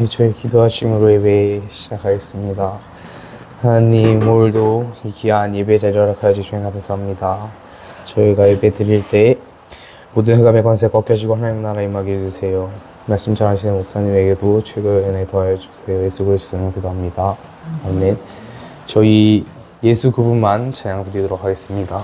저희 기도하심으로 예배 시작하겠습니다. 하나님, 오늘도 이 귀한 예배 자리를 허락하여 주시면 감사합니다. 저희가 예배 드릴 때 모든 흑암의 권세 꺾여지고 하나님 나라 임하게 해주세요. 말씀 전하시는 목사님에게도 최고의 은혜 더하여 주세요. 예수 그리스도로 기도합니다. 아멘. 저희 예수 그분만 찬양 드리도록 하겠습니다.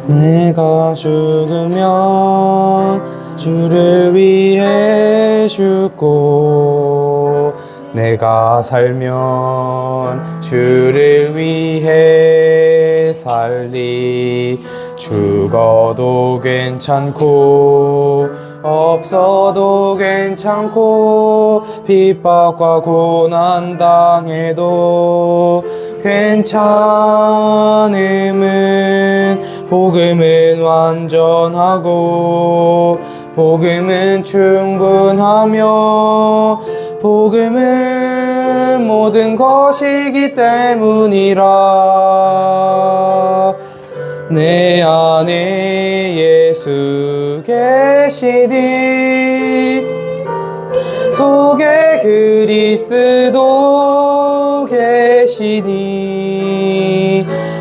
내가 죽으면 주를 위해 죽고 내가 살면 주를 위해 살리. 죽어도 괜찮고 없어도 괜찮고 핍박과 고난 당해도 괜찮음은 복음은 완전하고 복음은 충분하며 복음은 모든 것이기 때문이라. 내 안에 예수 계시니 속에 그리스도 계시니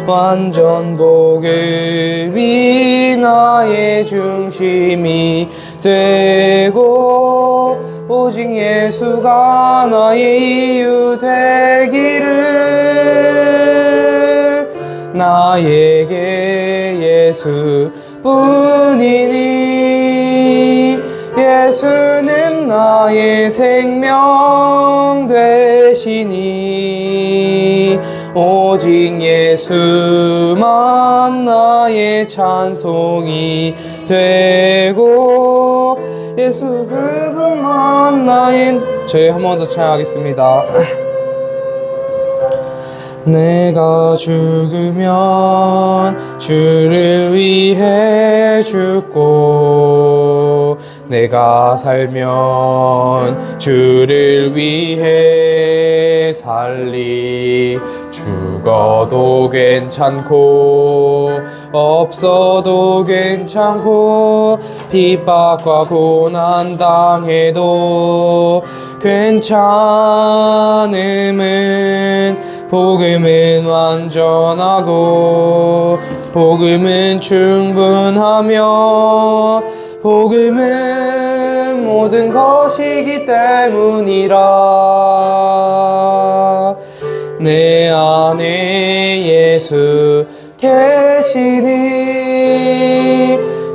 완전 복음이 나의 중심이 되고 오직 예수가 나의 이유 되기를. 나에게 예수뿐이니 예수는 나의 생명 되시니 오직 예수만 나의 찬송이 되고 예수 그분만 나의. 저희 한 번 더 찬양하겠습니다. 내가 죽으면 주를 위해 죽고 내가 살면 주를 위해 살리. 죽어도 괜찮고 없어도 괜찮고 핍박과 고난 당해도 괜찮음은 복음은 완전하고 복음은 충분하며 복음은 모든 것이기 때문이라. 내 안에 예수 계시니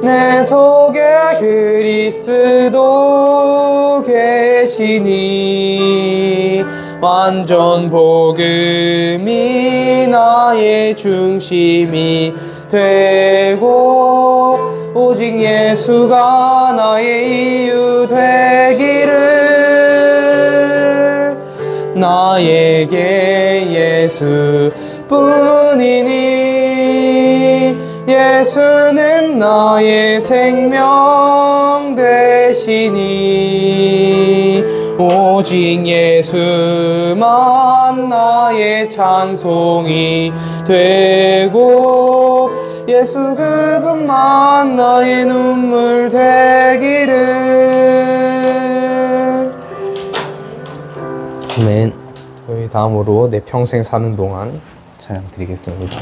내 속에 그리스도 계시니 완전 복음이 나의 중심이 되고 오직 예수가 나의 이유 되기를. 나에게 예수뿐이니 예수는 나의 생명 되시니 오직 예수만 나의 찬송이 되고 예수 그분만 나의 눈물 되기를. 아멘. 저희 다음으로 내 평생 사는 동안 찬양 드리겠습니다.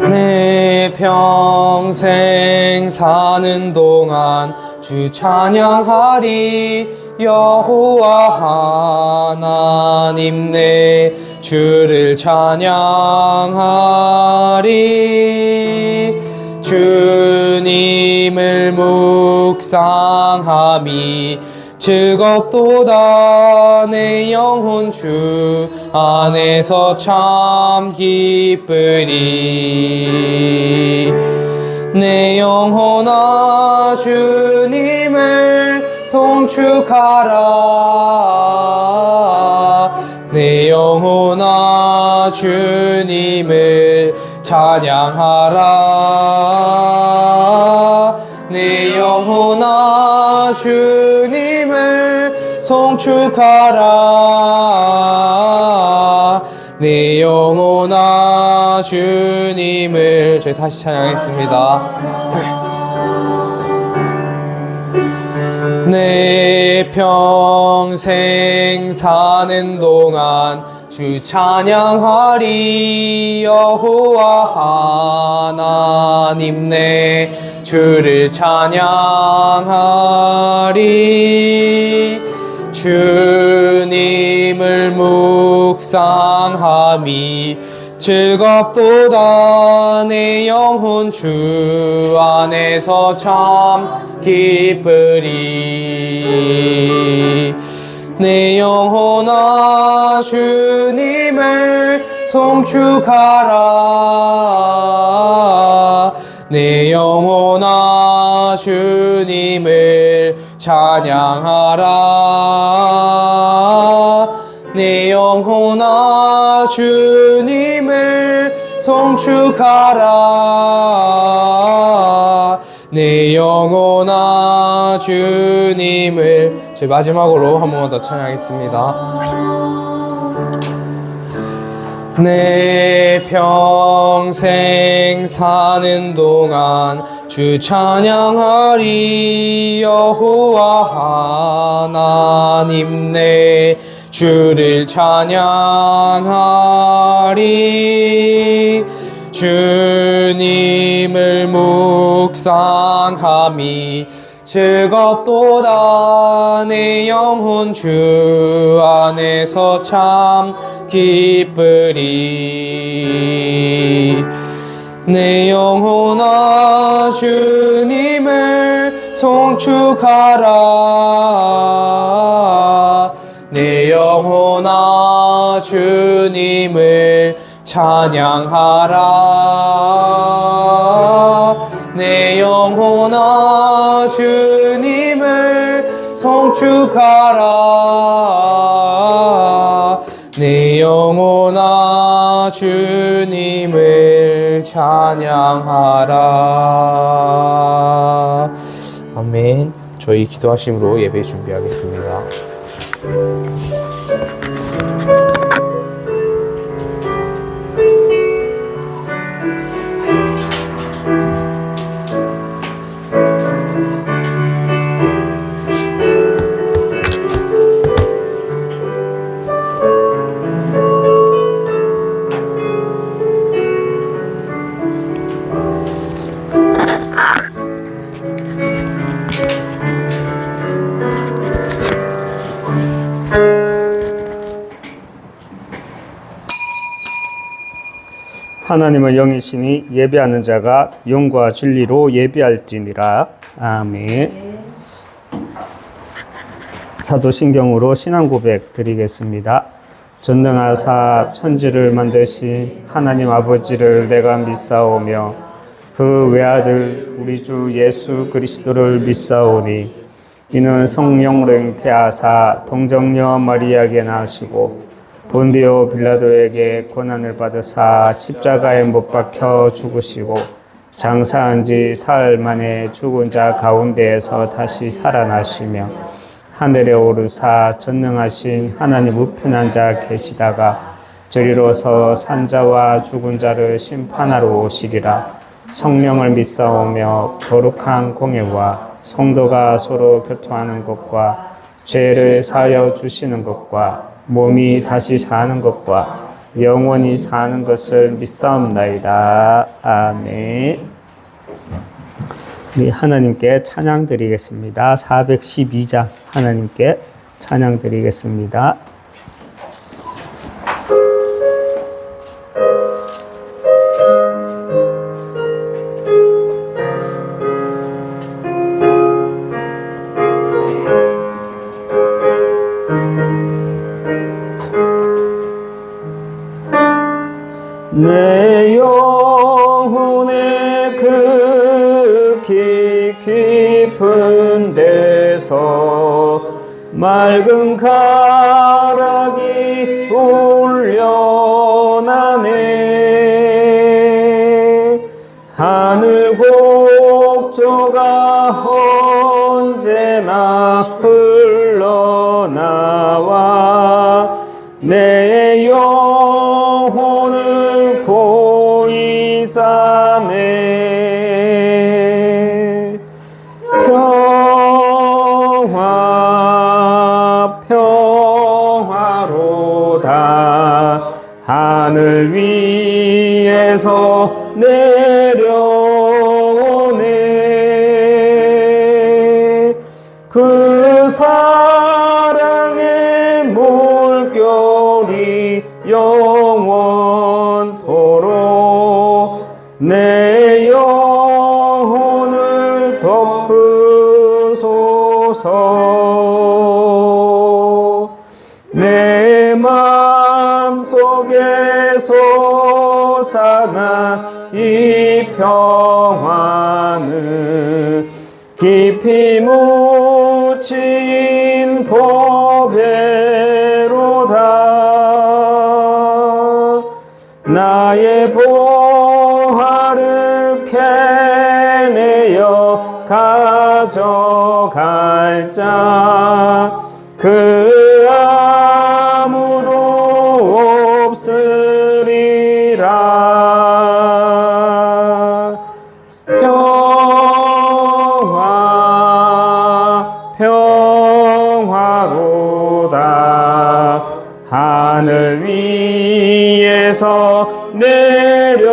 내 평생 사는 동안 주 찬양하리. 여호와 하나님 내 주를 찬양하리. 주님을 묵상함이 즐겁도다. 내 영혼 주 안에서 참 기쁘리. 내 영혼아 주님을 송축하라. 내 영혼아 주님을 찬양하라. 내 영혼아 주님을 송축하라. 내 영혼아 주님을, 저희 다시 찬양하겠습니다. 내 평생 사는 동안 주 찬양하리. 여호와 하나님 내 주를 찬양하리. 주님을 묵상함이 즐겁도다. 내 영혼 주 안에서 참 기쁘리. 내 영혼아 주님을 송축하라. 내 영혼아 주님을 찬양하라. 내 영혼아 주님을 송축하라. 내 영혼아 주님을, 제 마지막으로 한 번만 더 찬양하겠습니다. 내 평생 사는 동안 주 찬양하리. 여호와 하나님 내 주를 찬양하리. 주님을 묵상함이 즐겁도다. 내 영혼 주 안에서 참 기쁘리. 내 영혼아 주님을 송축하라. 내 영혼아 주님을 찬양하라. 내 영혼아 주님을 송축하라. 내 영혼아 주님을 찬양하라. 아멘. 저희 기도하심으로 예배 준비하겠습니다. 하나님은 영이시니 예배하는 자가 영과 진리로 예배할지니라. 아멘. 사도신경으로 신앙 고백 드리겠습니다. 전능하사 천지를 만드신 하나님 아버지를 내가 믿사오며 그 외아들 우리 주 예수 그리스도를 믿사오니 이는 성령으로 잉태하사 동정녀 마리아에게 나시고 본디오 빌라도에게 고난을 받으사 십자가에 못 박혀 죽으시고 장사한 지 사흘 만에 죽은 자 가운데에서 다시 살아나시며 하늘에 오르사 전능하신 하나님 우편한 자 계시다가 저리로서 산자와 죽은 자를 심판하러 오시리라. 성령을 믿사오며 거룩한 공예와 성도가 서로 교통하는 것과 죄를 사하여 주시는 것과 몸이 다시 사는 것과 영원히 사는 것을 믿사옵나이다. 아멘. 우리 하나님께 찬양 드리겠습니다. 412장 하나님께 찬양 드리겠습니다. 내 영혼의 극히 깊은 데서 맑은 가락이 울려나 흘러나와 내 영혼을 고이 싸네. 평화 평화로다 하늘 위에서 내려오네. 그 사랑의 물결이 영원토록 내 영혼을 덮으소서. 내 마음속에 솟아난 이 평화는 깊이 묻힌 보배로다. 나의 보화를 캐내어 가져갈 자 그 아무도 없으리라. 평화 평화로다 하늘 위에서 내려오네.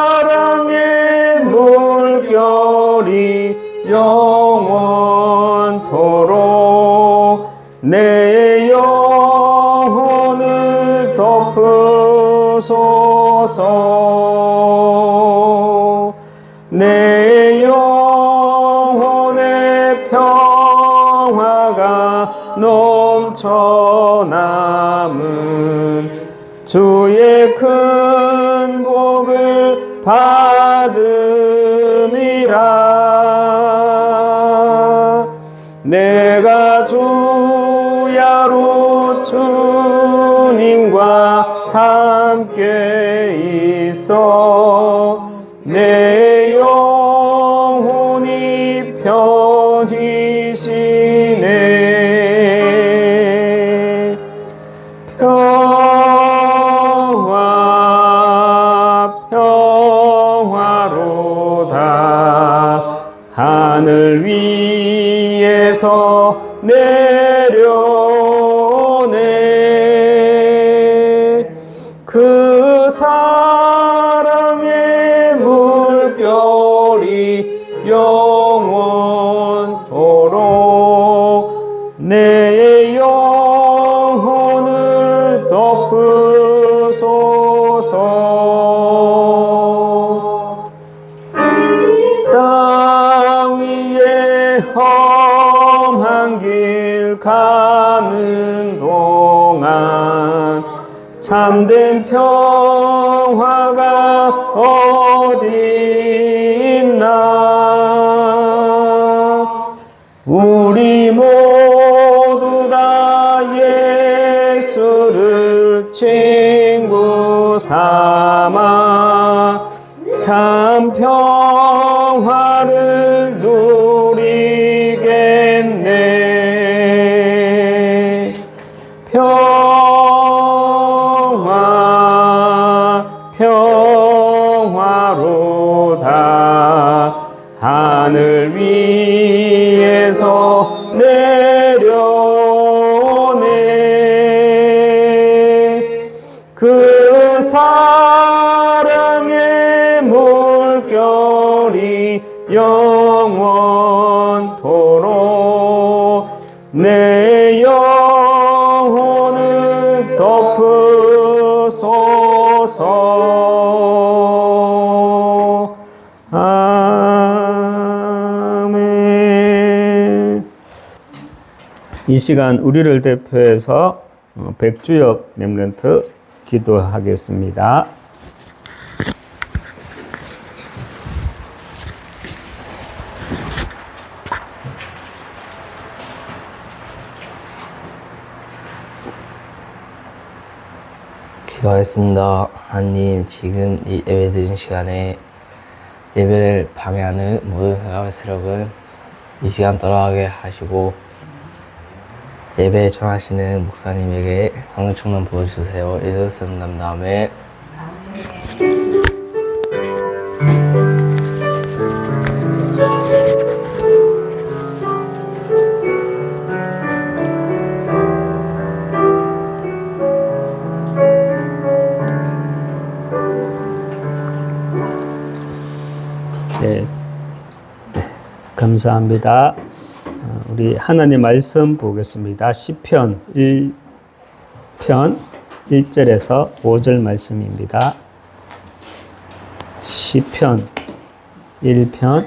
사랑의 물결이 영원토록 내 영혼을 덮으소서. 내 영혼의 평화가 넘쳐 남은 주의 큰 복을 받음이라. 내가 주야로 주님과 함께 있어 내 영혼이 편히 쉬네. 평화 평화로다 하늘 위에서 내려오네. 그 사랑의 물결이 영원토록 내 영혼을 덮으소서. 땅 위에 험한 길 가는 동안 참된 평화가 어디 있나. 우리 모두 다 예수를 친구 삼아 참 평화를 누리겠네. 평화 평화로다 하늘 위에서 내려오네. 그 사랑의 물결이 영원토록 내 영혼을 덮으소서. 아멘. 이 시간 우리를 대표해서 백주역 렘넌트 기도하겠습니다. 기도하겠습니다. 하나님, 지금 이 예배 드린 시간에 예배를 방해하는 모든 사람의 세력은 이 시간 떠나가게 하시고 예배에 전하시는 목사님에게 성령 충만 부어주세요. 예수 이름 다음에 네. 감사합니다. 우리 하나님 말씀 보겠습니다. 시편 1편 1절에서 5절 말씀입니다. 시편 1편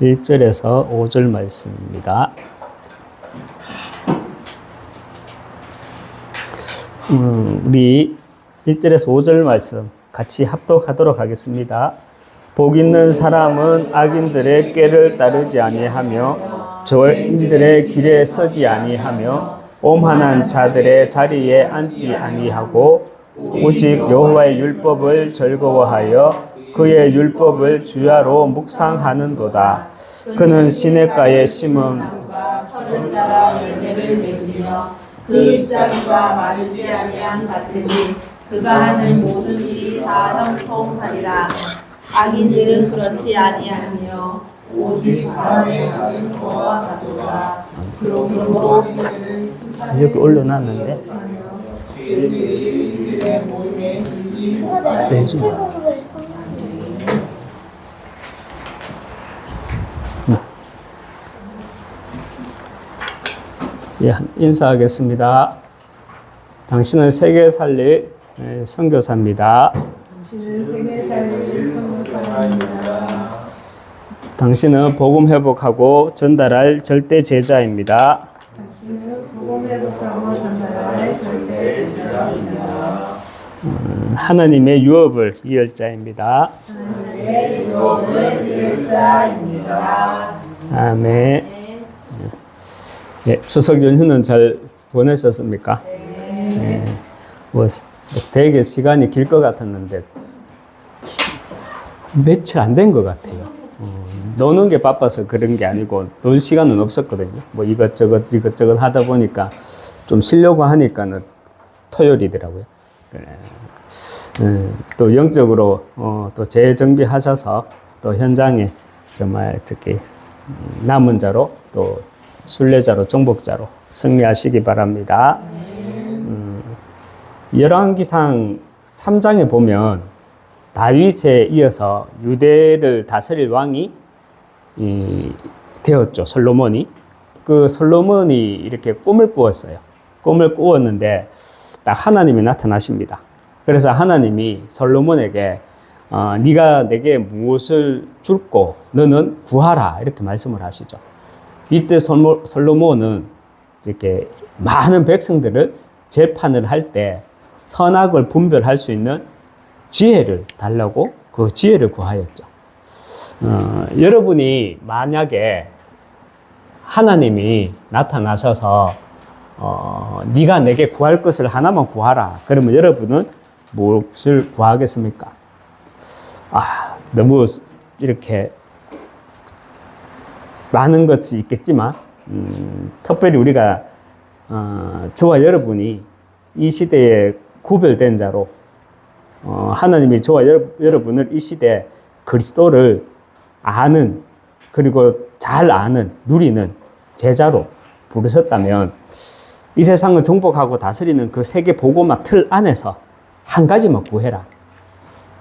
1절에서 5절 말씀입니다. 우리 1절에서 5절 말씀 같이 합독하도록 하겠습니다. 복 있는 사람은 악인들의 꾀를 따르지 아니하며 죄인들의 길에 서지 아니하며 오만한 자들의 자리에 앉지 아니하고 오직 여호와의 율법을 즐거워하여 그의 율법을 주야로 묵상하는도다. 그는 시냇가에 심은 철을 따라 열매를 맺으며 그 잎사귀가 마르지 아니함 같으니 그가 하는 모든 일이 다 형통하리라. 악인들은 그렇지 아니하며 오직 바람에 가는 거와 같도다. 그러므로 여기 올려놨는데 예, 인사하겠습니다. 당신은 세계 살릴 선교사입니다. 당신은 복음 회복하고 전달할 절대 제자입니다. 하나님의 유업을 이을 자입니다. 아멘. 예, 추석 연휴는 잘 보내셨습니까? 네. 뭐 되게 시간이 길 것 같았는데 며칠 안 된 것 같아요. 노는 게 바빠서 그런 게 아니고 놀 시간은 없었거든요. 뭐 이것저것 하다 보니까 좀 쉬려고 하니까는 토요일이더라고요. 또 영적으로 또 재정비하셔서 또 현장에 정말 특히 남은 자로 또 순례자로 정복자로 승리하시기 바랍니다. 열왕기상 3장에 보면 다윗에 이어서 유대를 다스릴 왕이 되었죠. 솔로몬이. 그 솔로몬이 이렇게 꿈을 꾸었어요. 꿈을 꾸었는데 딱 하나님이 나타나십니다. 그래서 하나님이 솔로몬에게 네가 내게 무엇을 줄고 너는 구하라 이렇게 말씀을 하시죠. 이때 솔로몬은 이렇게 많은 백성들을 재판을 할 때 선악을 분별할 수 있는 지혜를 달라고 그 지혜를 구하였죠. 여러분이 만약에 하나님이 나타나셔서 네가 내게 구할 것을 하나만 구하라. 그러면 여러분은 무엇을 구하겠습니까? 너무 이렇게 많은 것이 있겠지만 특별히 우리가 저와 여러분이 이 시대에 구별된 자로 하나님이 저와 여러분을 이 시대에 그리스도를 아는 그리고 잘 아는 누리는 제자로 부르셨다면 이 세상을 정복하고 다스리는 그 세계 복음화 틀 안에서 한 가지만 구해라.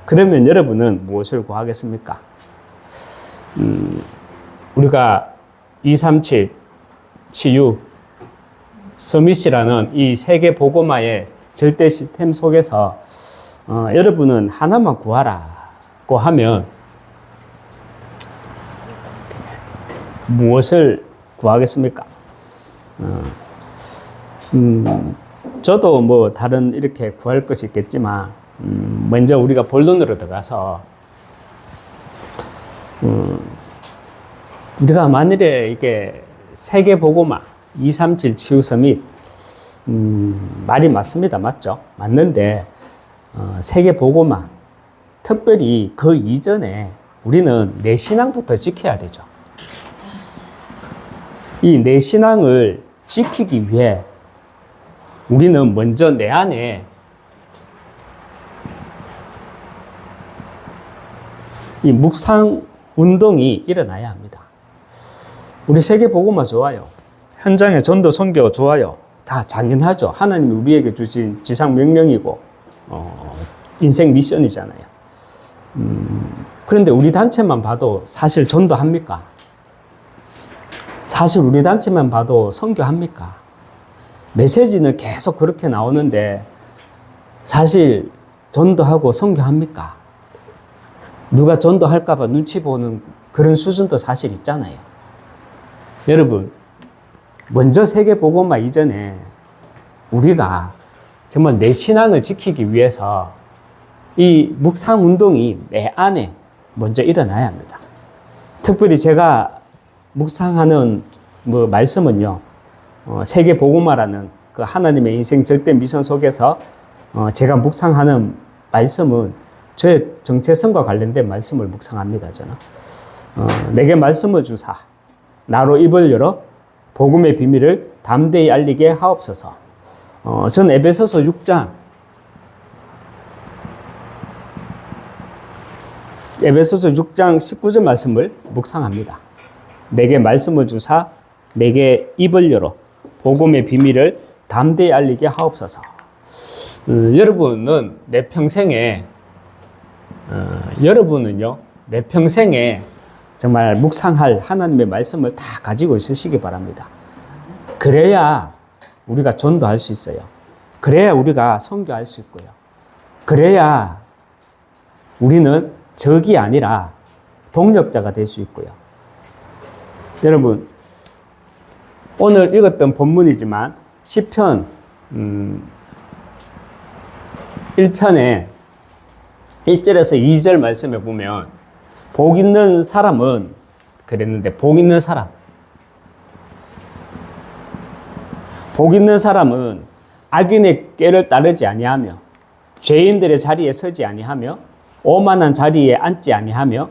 그러면 여러분은 무엇을 구하겠습니까? 우리가 237 치유 서밋이라는 이 세계 복음화의 절대 시스템 속에서 여러분은 하나만 구하라고 하면 무엇을 구하겠습니까? 저도 뭐 다른 이렇게 구할 것이 있겠지만 먼저 우리가 본론으로 들어가서 우리가 만일에 이게 세계 복음화 237 치유 서밋 말이 맞습니다. 맞죠? 맞는데 세계 복음화, 특별히 그 이전에 우리는 내 신앙부터 지켜야 되죠. 이 내 신앙을 지키기 위해 우리는 먼저 내 안에 이 묵상 운동이 일어나야 합니다. 우리 세계 복음화 좋아요. 현장의 전도 선교 좋아요. 다 당연하죠. 하나님이 우리에게 주신 지상 명령이고 인생 미션이잖아요. 그런데 우리 단체만 봐도 사실 전도합니까? 사실 우리 단체만 봐도 선교합니까? 메시지는 계속 그렇게 나오는데 사실 전도하고 선교합니까? 누가 전도할까 봐 눈치 보는 그런 수준도 사실 있잖아요. 여러분, 먼저 세계 복음화 이전에 우리가 정말 내 신앙을 지키기 위해서 이 묵상 운동이 내 안에 먼저 일어나야 합니다. 특별히 제가 묵상하는 말씀은요, 세계 복음화라는 그 하나님의 인생 절대 미션 속에서 제가 묵상하는 말씀은 저의 정체성과 관련된 말씀을 묵상합니다. 저는 내게 말씀을 주사 나로 입을 열어 복음의 비밀을 담대히 알리게 하옵소서. 저는 에베소서 6장 19절 말씀을 묵상합니다. 내게 말씀을 주사 내게 입을 열어 복음의 비밀을 담대히 알리게 하옵소서. 여러분은 내 평생에 내 평생에 정말 묵상할 하나님의 말씀을 다 가지고 있으시기 바랍니다. 그래야 우리가 전도할 수 있어요. 그래야 우리가 선교할 수 있고요. 그래야 우리는 적이 아니라 동력자가 될 수 있고요. 여러분, 오늘 읽었던 본문이지만 시편 1편에 1절에서 2절 말씀에 보면 복 있는 사람은 그랬는데 복 있는 사람은 악인의 꾀를 따르지 아니하며 죄인들의 자리에 서지 아니하며 오만한 자리에 앉지 아니하며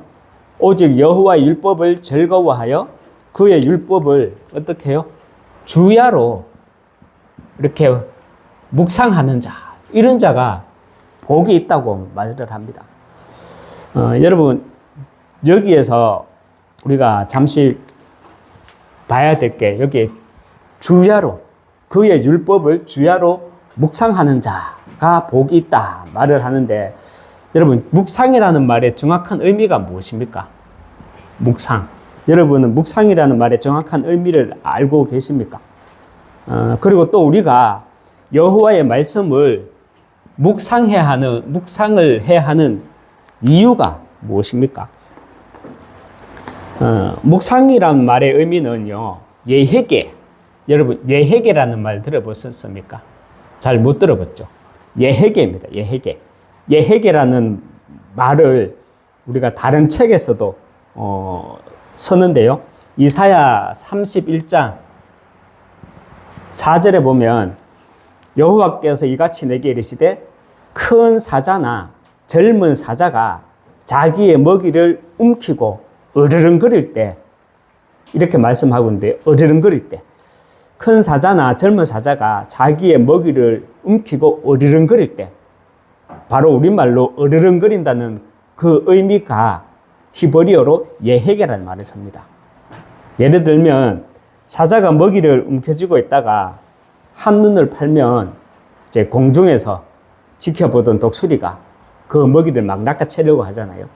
오직 여호와의 율법을 즐거워하여 그의 율법을 어떻게 해요? 주야로 이렇게 묵상하는 자, 이런 자가 복이 있다고 말을 합니다. 여러분, 여기에서 우리가 잠시 봐야 될 게 여기에 주야로, 그의 율법을 주야로 묵상하는 자가 복이 있다 말을 하는데, 여러분, 묵상이라는 말의 정확한 의미가 무엇입니까? 묵상. 여러분은 묵상이라는 말의 정확한 의미를 알고 계십니까? 그리고 또 우리가 여호와의 말씀을 묵상을 해야 하는 이유가 무엇입니까? 묵상이라는 말의 의미는요, 예회계. 여러분, 예회계라는 말 들어보셨습니까? 잘 못 들어봤죠? 예회계입니다. 예회계. 예회계라는 말을 우리가 다른 책에서도 쓰는데요. 이사야 31장 4절에 보면 여호와께서 이같이 내게 이르시되 큰 사자나 젊은 사자가 자기의 먹이를 움키고 으르렁거릴 때, 이렇게 말씀하고 있는데, 으르렁거릴 때, 큰 사자나 젊은 사자가 자기의 먹이를 움키고 으르렁거릴 때, 바로 우리말로 으르렁거린다는 그 의미가 히브리어로 예헤게라는 말을 씁니다. 예를 들면 사자가 먹이를 움켜쥐고 있다가 한눈을 팔면 이제 공중에서 지켜보던 독수리가 그 먹이를 막 낚아채려고 하잖아요.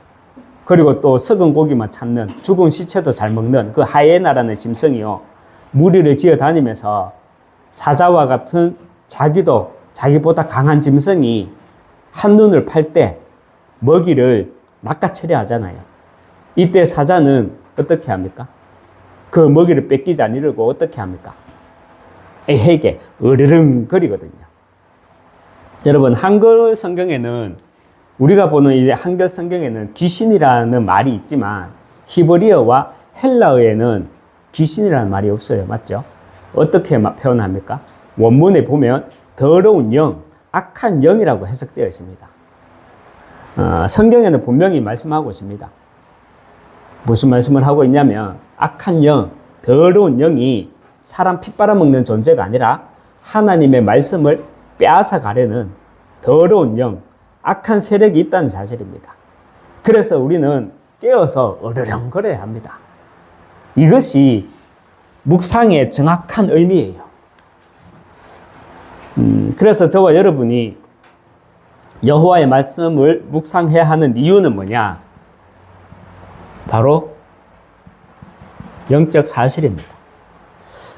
그리고 또 썩은 고기만 찾는, 죽은 시체도 잘 먹는 그 하이에나라는 짐승이요, 무리를 지어 다니면서 사자와 같은 자기보다 강한 짐승이 한눈을 팔 때 먹이를 낚아채려 하잖아요. 이때 사자는 어떻게 합니까? 그 먹이를 뺏기지 않으려고 어떻게 합니까? 에헤게 으르렁거리거든요. 여러분, 한글 성경에는, 우리가 보는 이제 한글 성경에는 귀신이라는 말이 있지만 히브리어와 헬라어에는 귀신이라는 말이 없어요. 맞죠? 어떻게 표현합니까? 원문에 보면 더러운 영, 악한 영이라고 해석되어 있습니다. 성경에는 분명히 말씀하고 있습니다. 무슨 말씀을 하고 있냐면 악한 영, 더러운 영이 사람 피 빨아먹는 존재가 아니라 하나님의 말씀을 빼앗아 가려는 더러운 영, 악한 세력이 있다는 사실입니다. 그래서 우리는 깨어서 어르렁거려야 합니다. 이것이 묵상의 정확한 의미예요. 그래서 저와 여러분이 여호와의 말씀을 묵상해야 하는 이유는 뭐냐? 바로 영적 사실입니다.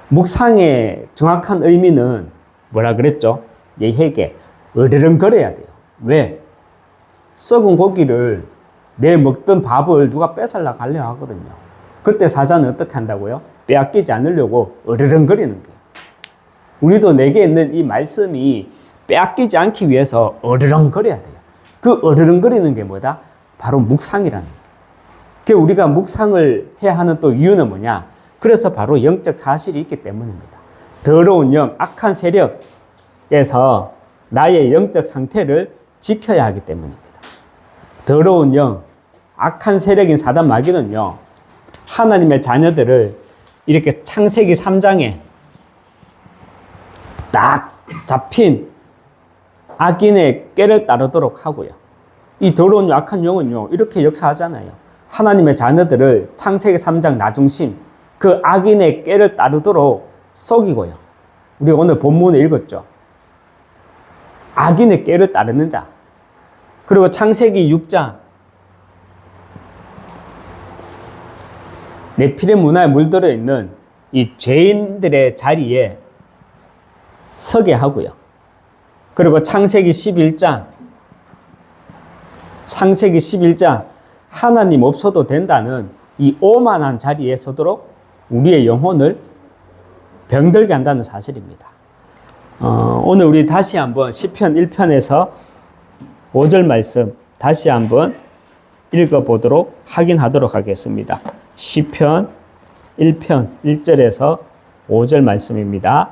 묵상의 정확한 의미는 뭐라 그랬죠? 예에게 어르렁거려야 돼요. 왜? 썩은 고기를 내일 먹던 밥을 누가 뺏으려고 하려 하거든요. 그때 사자는 어떻게 한다고요? 빼앗기지 않으려고 어르렁거리는 거예요. 우리도 내게 있는 이 말씀이 빼앗기지 않기 위해서 어르렁거려야 돼요. 그 어르렁거리는 게 뭐다? 바로 묵상이라는 거예요. 그 우리가 묵상을 해야 하는 또 이유는 뭐냐? 그래서 바로 영적 사실이 있기 때문입니다. 더러운 영, 악한 세력에서 나의 영적 상태를 지켜야 하기 때문입니다. 더러운 영, 악한 세력인 사단 마귀는요, 하나님의 자녀들을 이렇게 창세기 3장에 딱 잡힌 악인의 꾀를 따르도록 하고요. 이 더러운 악한 영은요, 이렇게 역사하잖아요. 하나님의 자녀들을 창세기 3장 나중심, 그 악인의 꾀를 따르도록 속이고요. 우리가 오늘 본문에 읽었죠. 악인의 꾀를 따르는 자. 그리고 창세기 6장, 네피림 문화에 물들어 있는 이 죄인들의 자리에 서게 하고요. 그리고 창세기 11장 하나님 없어도 된다는 이 오만한 자리에 서도록 우리의 영혼을 병들게 한다는 사실입니다. 오늘 우리 다시 한번 시편 1편에서 5절 말씀 다시 한번 읽어보도록 확인하도록 하겠습니다. 시편 1편 1절에서 5절 말씀입니다.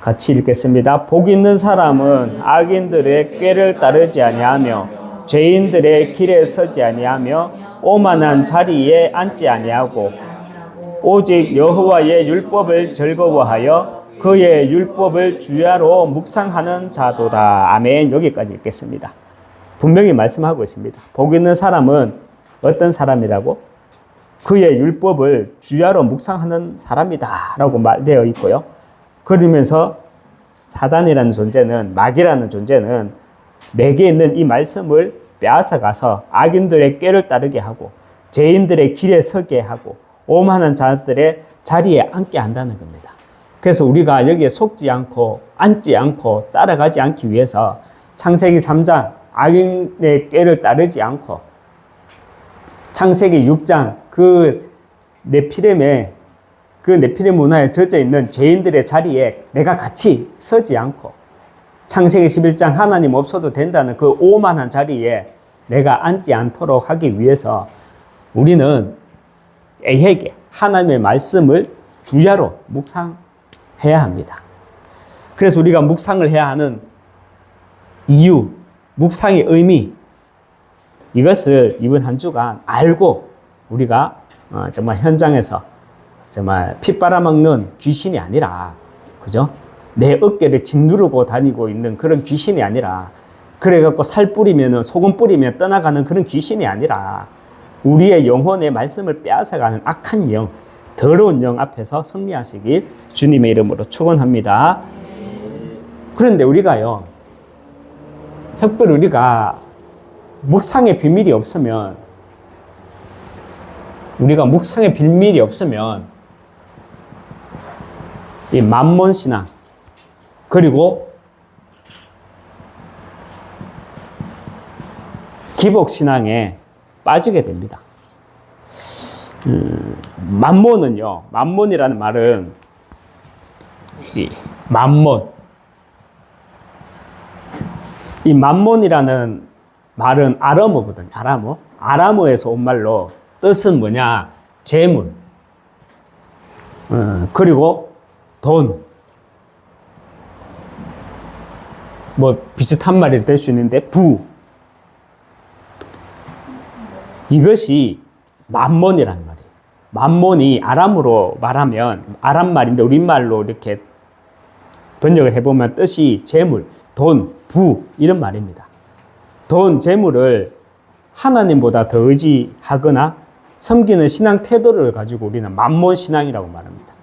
같이 읽겠습니다. 복 있는 사람은 악인들의 꾀를 따르지 아니하며 죄인들의 길에 서지 아니하며 오만한 자리에 앉지 아니하고 오직 여호와의 율법을 즐거워하여 그의 율법을 주야로 묵상하는 자도다. 아멘. 여기까지 읽겠습니다. 분명히 말씀하고 있습니다. 복 있는 사람은 어떤 사람이라고? 그의 율법을 주야로 묵상하는 사람이다 라고 말되어 있고요. 그러면서 사단이라는 존재는, 마귀라는 존재는 내게 있는 이 말씀을 빼앗아 가서 악인들의 꾀를 따르게 하고 죄인들의 길에 서게 하고 오만한 자들의 자리에 앉게 한다는 겁니다. 그래서 우리가 여기에 속지 않고 앉지 않고 따라가지 않기 위해서 창세기 3장 악인의 꾀를 따르지 않고 창세기 6장 그 네피림의 그 네피림 문화에 젖어 있는 죄인들의 자리에 내가 같이 서지 않고 창세기 11장 하나님 없어도 된다는 그 오만한 자리에 내가 앉지 않도록 하기 위해서 우리는 애에게 하나님의 말씀을 주야로 묵상해야 합니다. 그래서 우리가 묵상을 해야 하는 이유, 묵상의 의미, 이것을 이번 한 주간 알고 우리가 정말 현장에서 정말 피 빨아먹는 귀신이 아니라, 그죠? 내 어깨를 짓누르고 다니고 있는 그런 귀신이 아니라, 그래갖고 살 뿌리면, 소금 뿌리면 떠나가는 그런 귀신이 아니라, 우리의 영혼의 말씀을 빼앗아가는 악한 영, 더러운 영 앞에서 승리하시길 주님의 이름으로 축원합니다. 그런데 우리가요, 특별히 우리가 묵상의 비밀이 없으면, 이 만몬신앙, 그리고 기복신앙에 빠지게 됩니다. 만몬은요, 만몬이라는 말은, 이 만몬이라는 말은 아람어거든요. 아람어에서 온 말로 뜻은 뭐냐? 재물, 그리고 돈, 뭐 비슷한 말이 될 수 있는데 부. 이것이 만몬이라는 말이에요. 만몬이 아람으로 말하면 아람 말인데 우리말로 이렇게 번역을 해보면 뜻이 재물, 돈, 부 이런 말입니다. 돈, 재물을 하나님보다 더 의지하거나 섬기는 신앙 태도를 가지고 우리는 만몬 신앙이라고 말합니다.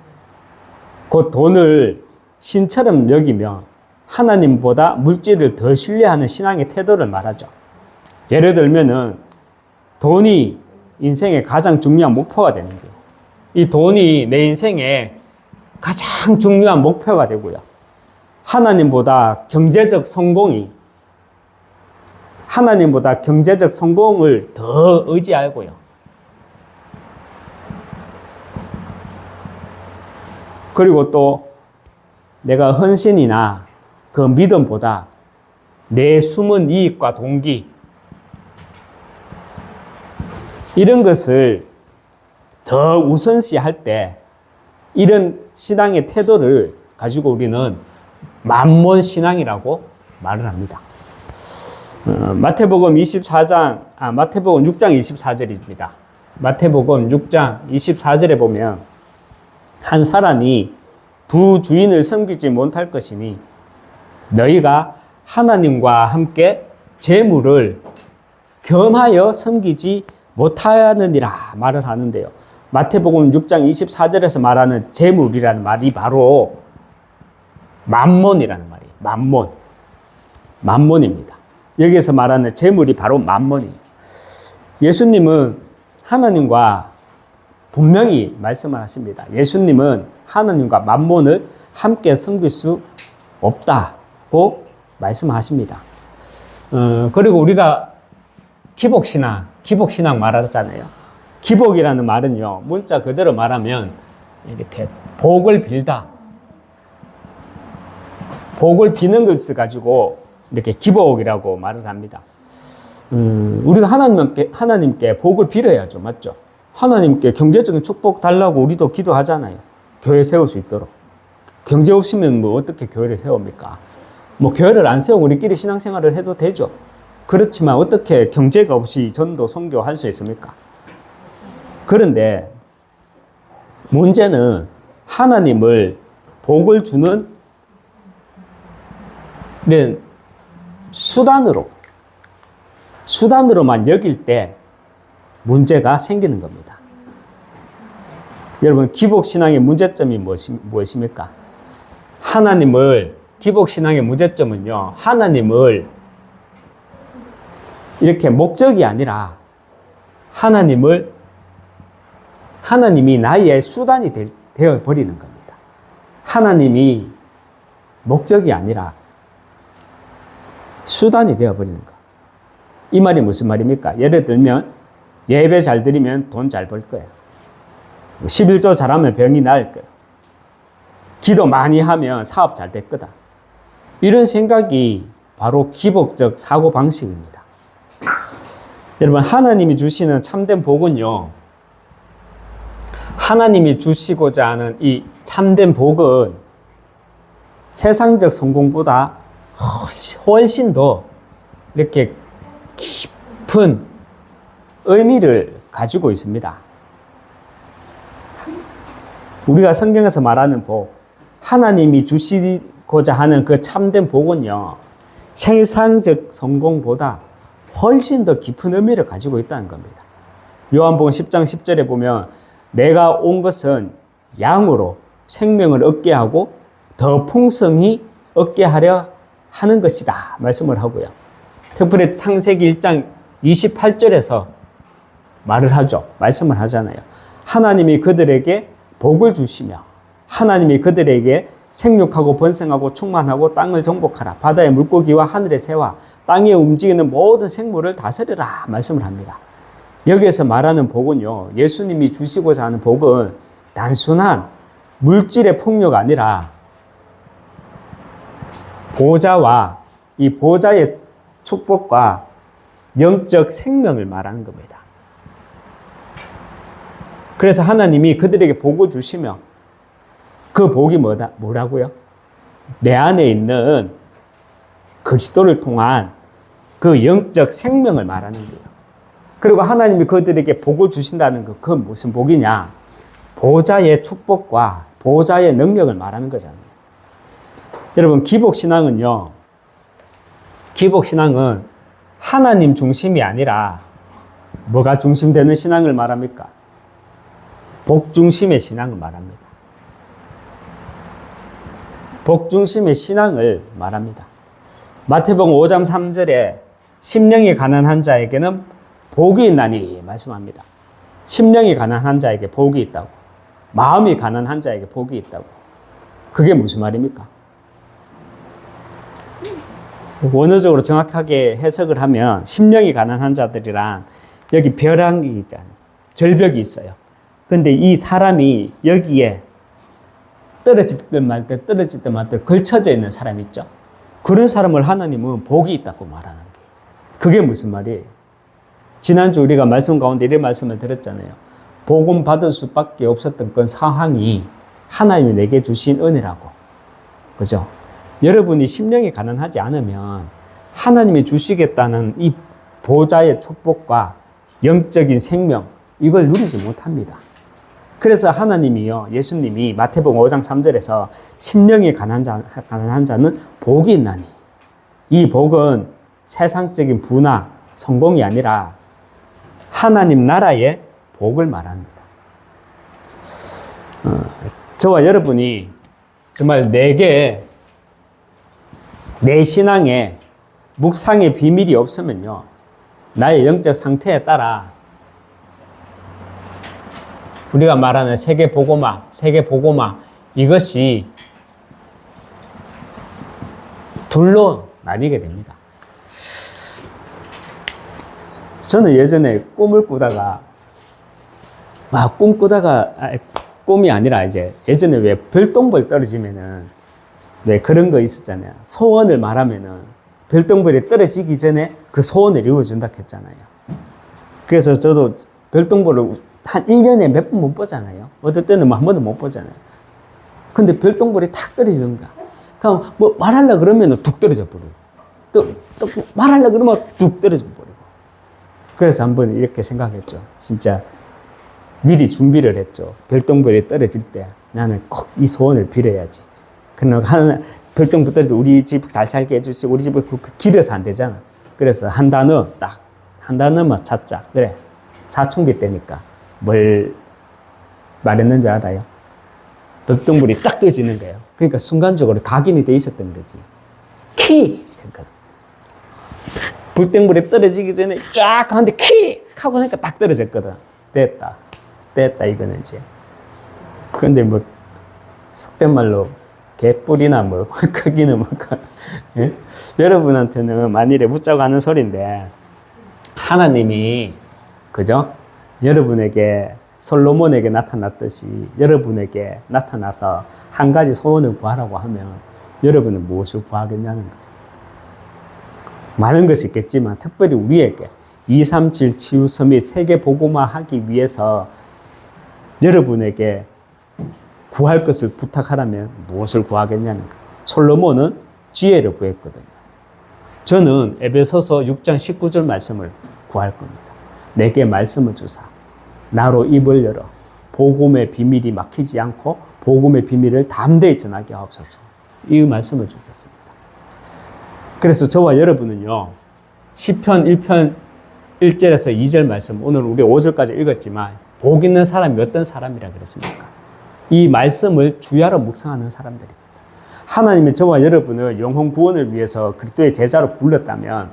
그 돈을 신처럼 여기며 하나님보다 물질을 더 신뢰하는 신앙의 태도를 말하죠. 예를 들면은 돈이 인생의 가장 중요한 목표가 되는 거예요. 이 돈이 내 인생의 가장 중요한 목표가 되고요. 하나님보다 경제적 성공을 더 의지하고요. 그리고 또 내가 헌신이나 그 믿음보다 내 숨은 이익과 동기 이런 것을 더 우선시할 때 이런 신앙의 태도를 가지고 우리는 만몬 신앙이라고 말을 합니다. 마태복음 6장 24절입니다. 마태복음 6장 24절에 보면 한 사람이 두 주인을 섬기지 못할 것이니 너희가 하나님과 함께 재물을 겸하여 섬기지 못하느니라 말을 하는데요. 마태복음 6장 24절에서 말하는 재물이라는 말이 바로 만몬이라는 말이에요. 만몬입니다. 여기에서 말하는 재물이 바로 만몬이에요. 예수님은 하나님과 분명히 말씀을 하십니다. 예수님은 하나님과 만몬을 함께 섬길 수 없다고 말씀하십니다. 그리고 우리가 기복신앙 말하잖아요. 기복이라는 말은요, 문자 그대로 말하면 이렇게 복을 빌다. 복을 비는 것을 가지고 이렇게 기복이라고 말을 합니다. 우리가 하나님께 복을 빌어야죠. 맞죠? 하나님께 경제적인 축복 달라고 우리도 기도하잖아요. 교회 세울 수 있도록. 경제 없으면 뭐 어떻게 교회를 세웁니까? 뭐 교회를 안 세우고 우리끼리 신앙생활을 해도 되죠. 그렇지만 어떻게 경제가 없이 전도 선교할 수 있습니까? 그런데 문제는 하나님을 복을 주는 수단으로만 여길 때 문제가 생기는 겁니다. 여러분, 기복신앙의 문제점이 무엇입니까? 기복신앙의 문제점은요, 하나님을 이렇게 목적이 아니라 하나님이 나의 수단이 되어 버리는 겁니다. 하나님이 목적이 아니라 수단이 되어 버리는 것. 이 말이 무슨 말입니까? 예를 들면 예배 잘 드리면 돈 잘 벌 거예요. 11조 잘하면 병이 나을 거예요. 기도 많이 하면 사업 잘 될 거다. 이런 생각이 바로 기복적 사고방식입니다. 여러분, 하나님이 주시는 참된 복은요, 하나님이 주시고자 하는 이 참된 복은 세상적 성공보다 훨씬 더 이렇게 깊은 의미를 가지고 있습니다. 우리가 성경에서 말하는 복, 하나님이 주시고자 하는 그 참된 복은요, 세상적 성공보다 훨씬 더 깊은 의미를 가지고 있다는 겁니다. 요한복음 10장 10절에 보면 내가 온 것은 양으로 생명을 얻게 하고 더 풍성히 얻게 하려 하는 것이다 말씀을 하고요. 특별히 창세기 1장 28절에서 말씀을 하잖아요. 하나님이 그들에게 복을 주시며 하나님이 그들에게 생육하고 번성하고 충만하고 땅을 정복하라. 바다의 물고기와 하늘의 새와 땅에 움직이는 모든 생물을 다스리라 말씀을 합니다. 여기에서 말하는 복은요, 예수님이 주시고자 하는 복은 단순한 물질의 풍요가 아니라 보좌와 이 보좌의 축복과 영적 생명을 말하는 겁니다. 그래서 하나님이 그들에게 복을 주시며 그 복이 뭐라고요? 내 안에 있는 그리스도를 통한 그 영적 생명을 말하는 거예요. 그리고 하나님이 그들에게 복을 주신다는 것, 그건 무슨 복이냐? 보좌의 축복과 보좌의 능력을 말하는 거잖아요. 여러분, 기복신앙은요, 기복신앙은 하나님 중심이 아니라 뭐가 중심되는 신앙을 말합니까? 복 중심의 신앙을 말합니다. 복 중심의 신앙을 말합니다. 마태복음 5장 3절에 심령이 가난한 자에게는 복이 있나니 말씀합니다. 심령이 가난한 자에게 복이 있다고. 마음이 가난한 자에게 복이 있다고. 그게 무슨 말입니까? 원어적으로 정확하게 해석을 하면 심령이 가난한 자들이란 여기 벼랑이 있잖아요. 절벽이 있어요. 근데 이 사람이 여기에 떨어질 때 말 때 걸쳐져 있는 사람 있죠. 그런 사람을 하나님은 복이 있다고 말하는 거예요. 그게 무슨 말이에요? 지난주 우리가 말씀 가운데 이런 말씀을 드렸잖아요. 복음 받을 수밖에 없었던 그 상황이 하나님이 내게 주신 은혜라고. 그죠? 여러분이 심령이 가난하지 않으면 하나님이 주시겠다는 이 보좌의 축복과 영적인 생명, 이걸 누리지 못합니다. 그래서 하나님이요, 예수님이 마태복음 5장 3절에서 심령이 가난한 자는 복이 있나니, 이 복은 세상적인 부나 성공이 아니라 하나님 나라의 복을 말합니다. 저와 여러분이 정말 내 신앙에 묵상의 비밀이 없으면요, 나의 영적 상태에 따라 우리가 말하는 세계 복음화 이것이 둘로 나뉘게 됩니다. 저는 예전에 꿈을 꾸다가 꿈이 아니라 이제 예전에 왜 별똥별 떨어지면은 왜 그런 거 있었잖아요. 소원을 말하면은 별똥별이 떨어지기 전에 그 소원을 이루어준다 했잖아요. 그래서 저도 별똥별을 한 1년에 몇 번 못 보잖아요. 어떨 때는 한 번도 못 보잖아요. 근데 별똥별이 탁 떨어지는 거야. 그럼 뭐 말하려고 그러면 뚝 떨어져 버리고, 또 말하려고 그러면 뚝 떨어져 버리고. 그래서 한번 이렇게 생각했죠. 진짜 미리 준비를 했죠. 별똥별이 떨어질 때 나는 꼭 이 소원을 빌어야지. 그러나 별똥별 떨어져 우리 집 잘 살게 해주시고, 우리 집을 길어서 안 되잖아. 그래서 한 단어만 찾자. 그래. 사춘기 때니까 뭘 말했는지 알아요? 별똥별이 딱 떠지는 거예요. 그러니까 순간적으로 각인이 돼 있었던 거지. 그러니까 별똥별이 떨어지기 전에 쫙 하는데 하고 나니까 딱 떨어졌거든. 됐다 이거는 이제. 그런데 뭐 속된 말로 개뿔이나 뭐 크기는 뭐 예? 여러분한테는 만일에 묻자고 하는 소리인데, 하나님이 그죠? 여러분에게 솔로몬에게 나타났듯이 여러분에게 나타나서 한 가지 소원을 구하라고 하면 여러분은 무엇을 구하겠냐는 거죠. 많은 것이 있겠지만 특별히 우리에게 237 치유서 및 세계 복음화하기 위해서 여러분에게 구할 것을 부탁하라면 무엇을 구하겠냐는 거예요. 솔로몬은 지혜를 구했거든요. 저는 에베소서 6장 19절 말씀을 구할 겁니다. 내게 말씀을 주사 나로 입을 열어 복음의 비밀이 막히지 않고 복음의 비밀을 담대히 전하게 하옵소서. 이 말씀을 주겠습니다. 그래서 저와 여러분은요, 시편 1편 1절에서 2절 말씀, 오늘 우리 5절까지 읽었지만 복 있는 사람이 어떤 사람이라 그랬습니까? 이 말씀을 주야로 묵상하는 사람들입니다. 하나님이 저와 여러분을 영혼 구원을 위해서 그리스도의 제자로 불렀다면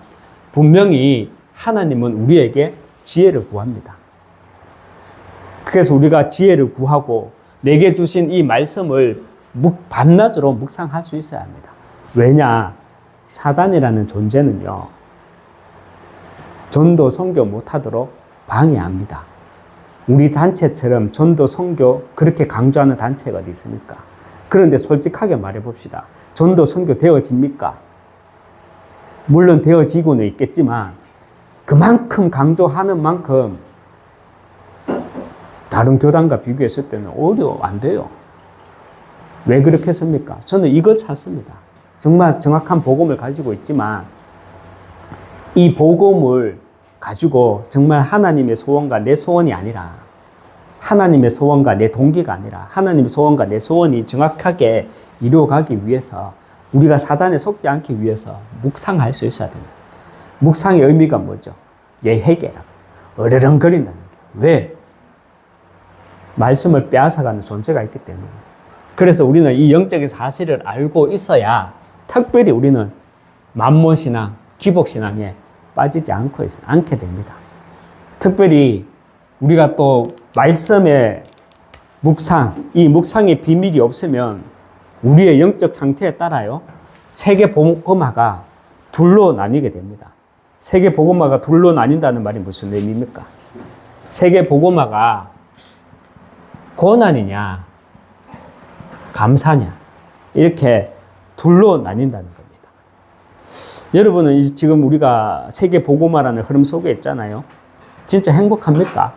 분명히 하나님은 우리에게 지혜를 구합니다. 그래서 우리가 지혜를 구하고 내게 주신 이 말씀을 밤낮으로 묵상할 수 있어야 합니다. 왜냐? 사단이라는 존재는요, 전도 선교 못하도록 방해합니다. 우리 단체처럼 전도 선교 그렇게 강조하는 단체가 어디 있습니까? 그런데 솔직하게 말해봅시다. 전도 선교 되어집니까? 물론 되어지고는 있겠지만 그만큼 강조하는 만큼 다른 교단과 비교했을 때는 오히려 안 돼요. 왜 그렇게 했습니까? 저는 이걸 찾습니다. 정말 정확한 복음을 가지고 있지만 이 복음을 가지고 정말 하나님의 소원과 내 소원이 아니라 하나님의 소원과 내 동기가 아니라 하나님의 소원과 내 소원이 정확하게 이루어가기 위해서 우리가 사단에 속지 않기 위해서 묵상할 수 있어야 된다. 묵상의 의미가 뭐죠? 예해계라. 어르렁거린다는 게. 왜? 말씀을 빼앗아가는 존재가 있기 때문에. 그래서 우리는 이 영적인 사실을 알고 있어야 특별히 우리는 만몬신앙, 기복신앙에 빠지지 않게 됩니다. 특별히 우리가 또 말씀의 묵상, 이 묵상의 비밀이 없으면 우리의 영적 상태에 따라요, 세계 복음화가 둘로 나뉘게 됩니다. 세계 복음화가 둘로 나뉜다는 말이 무슨 의미입니까? 세계 복음화가 고난이냐, 감사냐, 이렇게 둘로 나뉜다는 겁니다. 여러분은 지금 우리가 세계 복음화라는 흐름 속에 있잖아요. 진짜 행복합니까?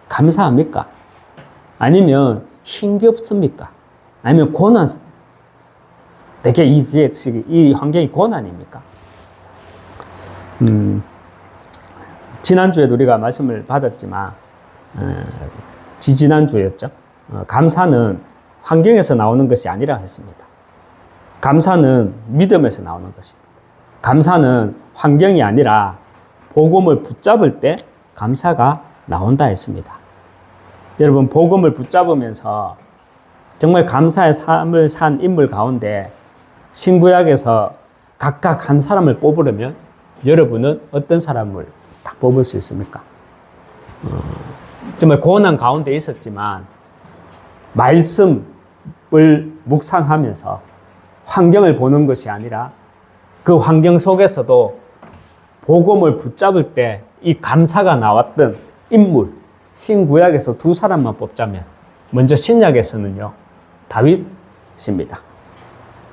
감사합니까? 아니면 힘겹습니까? 아니면 고난, 되게 이 환경이 고난입니까? 지난주에도 우리가 말씀을 받았지만, 지지난주였죠. 감사는 환경에서 나오는 것이 아니라 했습니다. 감사는 믿음에서 나오는 것입니다. 감사는 환경이 아니라 복음을 붙잡을 때 감사가 나온다 했습니다. 여러분, 복음을 붙잡으면서 정말 감사의 삶을 산 인물 가운데 신구약에서 각각 한 사람을 뽑으려면 여러분은 어떤 사람을 딱 뽑을 수 있습니까? 정말 고난 가운데 있었지만 말씀을 묵상하면서 환경을 보는 것이 아니라 그 환경 속에서도 복음을 붙잡을 때 이 감사가 나왔던 인물, 신구약에서 두 사람만 뽑자면 먼저 신약에서는요, 다윗입니다.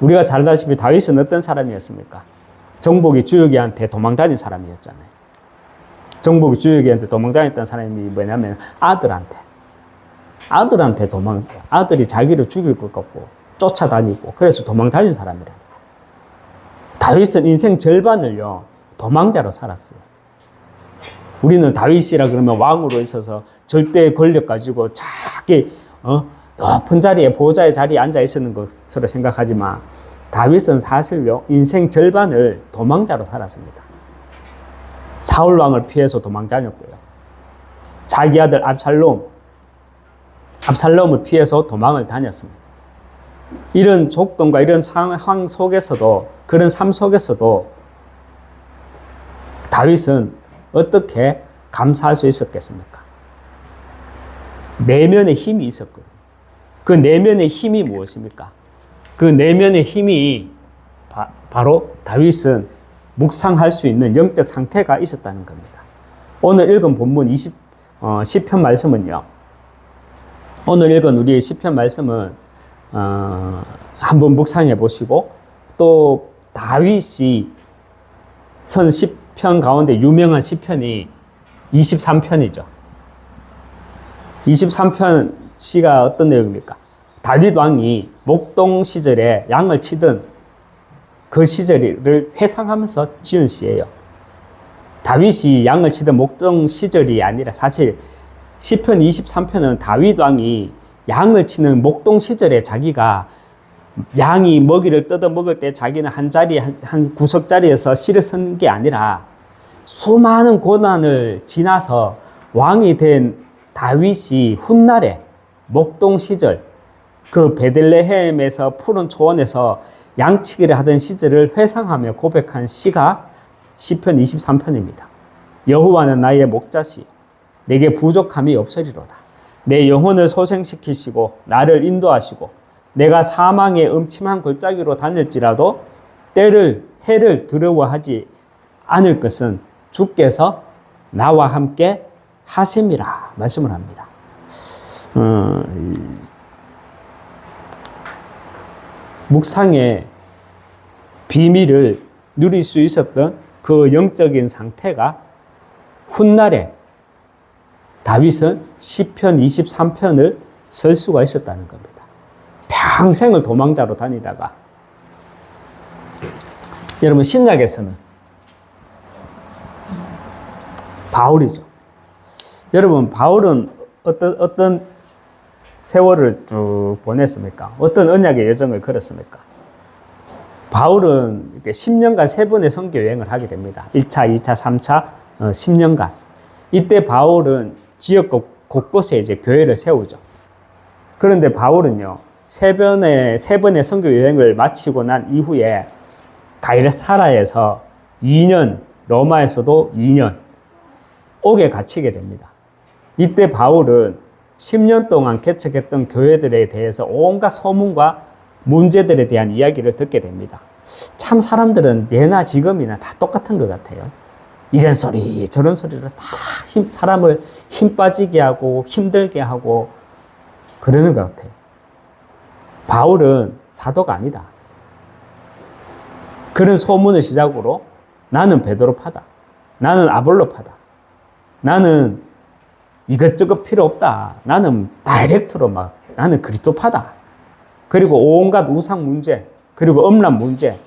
우리가 잘 알다시피 다윗은 어떤 사람이었습니까? 정복이 주역이한테 도망다닌 사람이었잖아요. 정복이 주역이한테 도망다녔던 사람이 뭐냐면 아들한테 아들이 자기를 죽일 것 같고 쫓아다니고 그래서 도망다닌 사람이라. 다윗은 인생 절반을요, 도망자로 살았어요. 우리는 다윗이라 그러면 왕으로 있어서 절대 권력 가지고 자기 높은 자리에 보호자의 자리에 앉아 있는 것으로 생각하지만 다윗은 사실요, 인생 절반을 도망자로 살았습니다. 사울 왕을 피해서 도망다녔고요. 자기 아들 압살롬을 피해서 도망을 다녔습니다. 이런 조건과 이런 상황 속에서도, 그런 삶 속에서도 다윗은 어떻게 감사할 수 있었겠습니까? 내면의 힘이 있었거든요. 그 내면의 힘이 무엇입니까? 그 내면의 힘이 바로 다윗은 묵상할 수 있는 영적 상태가 있었다는 겁니다. 오늘 읽은 본문 시편 말씀은요, 오늘 읽은 우리의 시편 말씀은 한번 묵상해 보시고, 또 다윗이 선 시편 가운데 유명한 시편이 23편이죠. 23편 시가 어떤 내용입니까? 다윗 왕이 목동 시절에 양을 치던 그 시절을 회상하면서 지은 시예요. 다윗이 양을 치던 목동 시절이 아니라 사실 시편 23편은 다윗 왕이 양을 치는 목동 시절에 자기가 양이 먹이를 뜯어 먹을 때 자기는 한 구석 자리에서 실을 쓴 게 아니라 수많은 고난을 지나서 왕이 된 다윗이 훗날에 목동 시절, 그 베들레헴에서 푸른 초원에서 양치기를 하던 시절을 회상하며 고백한 시가 시편 23편입니다. 여호와는 나의 목자시요 내게 부족함이 없으리로다. 내 영혼을 소생시키시고 나를 인도하시고 내가 사망의 음침한 골짜기로 다닐지라도 해를 두려워하지 않을 것은 주께서 나와 함께 하심이라 말씀을 합니다. 묵상의 비밀을 누릴 수 있었던 그 영적인 상태가 훗날에 다윗은 시편 23편을 쓸 수가 있었다는 겁니다. 평생을 도망자로 다니다가 여러분 신약에서는 바울이죠. 여러분 바울은 어떤 세월을 쭉 보냈습니까? 어떤 언약의 여정을 걸었습니까? 바울은 이렇게 10년간 3번의 선교 여행을 하게 됩니다. 1차, 2차, 3차, 10년간. 이때 바울은 지역 곳곳에 이제 교회를 세우죠. 그런데 바울은요, 3번의 선교 여행을 마치고 난 이후에 가이사라에서 2년, 로마에서도 2년, 옥에 갇히게 됩니다. 이때 바울은 10년 동안 개척했던 교회들에 대해서 온갖 소문과 문제들에 대한 이야기를 듣게 됩니다. 참 사람들은 예나 지금이나 다 똑같은 것 같아요. 이런 소리 저런 소리로 다 사람을 힘 빠지게 하고 힘들게 하고 그러는 것 같아요. 바울은 사도가 아니다. 그런 소문을 시작으로 나는 베드로파다. 나는 아볼로파다. 나는 이것저것 필요 없다. 나는 다이렉트로 나는 그리스도파다. 그리고 온갖 우상 문제, 그리고 음란 문제,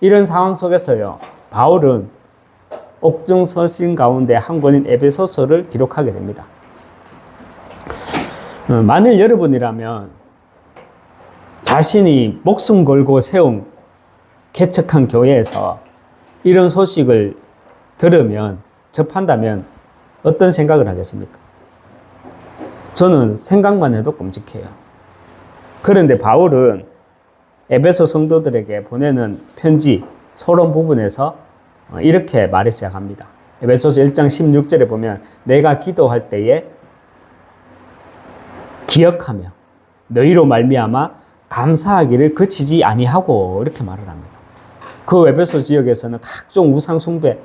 이런 상황 속에서요, 바울은 옥중서신 가운데 한 권인 에베소서를 기록하게 됩니다. 만일 여러분이라면 자신이 목숨 걸고 세운 개척한 교회에서 이런 소식을 들으면, 접한다면 어떤 생각을 하겠습니까? 저는 생각만 해도 끔찍해요. 그런데 바울은 에베소 성도들에게 보내는 편지 서론 부분에서 이렇게 말을 시작합니다. 에베소서 1장 16절에 보면 내가 기도할 때에 기억하며 너희로 말미암아 감사하기를 그치지 아니하고 이렇게 말을 합니다. 그 에베소 지역에서는 각종 우상 숭배,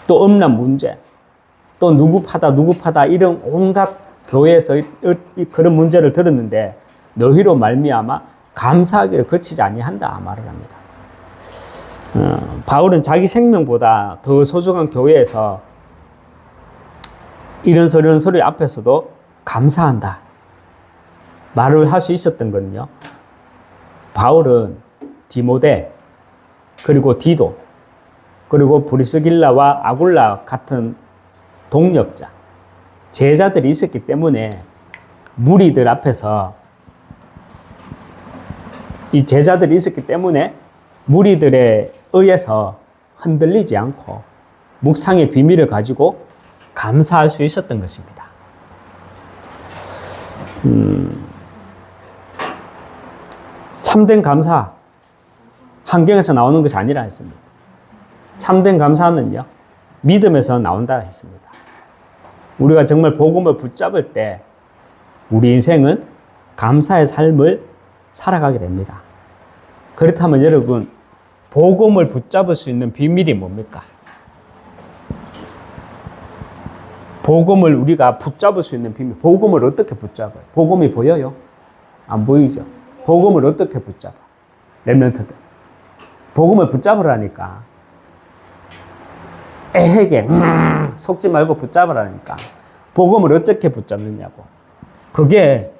또 음란 문제, 또 누구 파다 이런 온갖 교회에서 그런 문제를 들었는데 너희로 말미암아 감사하기를 그치지 아니한다 말을 합니다. 바울은 자기 생명보다 더 소중한 교회에서 이런 소리 앞에서도 감사한다 말을 할 수 있었던 거는요, 바울은 디모데, 그리고 디도, 그리고 브리스길라와 아굴라 같은 동력자, 제자들이 있었기 때문에 무리들 앞에서, 이 제자들이 있었기 때문에 무리들에 의해서 흔들리지 않고 묵상의 비밀을 가지고 감사할 수 있었던 것입니다. 참된 감사, 환경에서 나오는 것이 아니라 했습니다. 참된 감사는요, 믿음에서 나온다 했습니다. 우리가 정말 복음을 붙잡을 때 우리 인생은 감사의 삶을 살아가게 됩니다. 그렇다면 여러분, 복음을 붙잡을 수 있는 비밀이 뭡니까? 복음을 우리가 붙잡을 수 있는 비밀, 복음을 어떻게 붙잡아요? 복음이 보여요? 안 보이죠? 복음을 어떻게 붙잡아? 렘넌트들. 복음을 붙잡으라니까. 애에게 속지 말고 붙잡으라니까. 복음을 어떻게 붙잡느냐고. 그게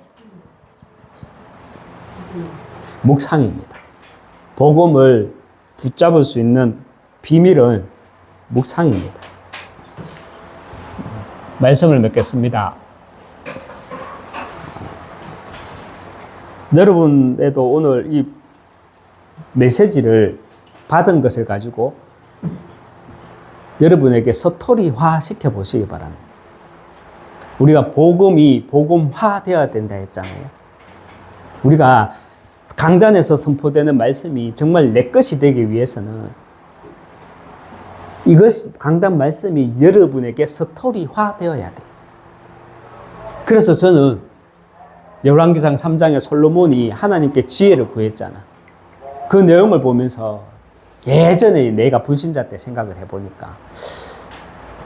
묵상입니다. 복음을 붙잡을 수 있는 비밀은 묵상입니다. 말씀을 맺겠습니다. 여러분에도 오늘 이 메시지를 받은 것을 가지고 여러분에게 서토리화 시켜 보시기 바랍니다. 우리가 복음이 복음화 되어야 된다 했잖아요. 우리가 강단에서 선포되는 말씀이 정말 내 것이 되기 위해서는 이것이, 강단 말씀이 여러분에게 서토리화 되어야 돼요. 그래서 저는 열왕기상 3장에 솔로몬이 하나님께 지혜를 구했잖아. 그 내용을 보면서 예전에 내가 불신자 때 생각을 해보니까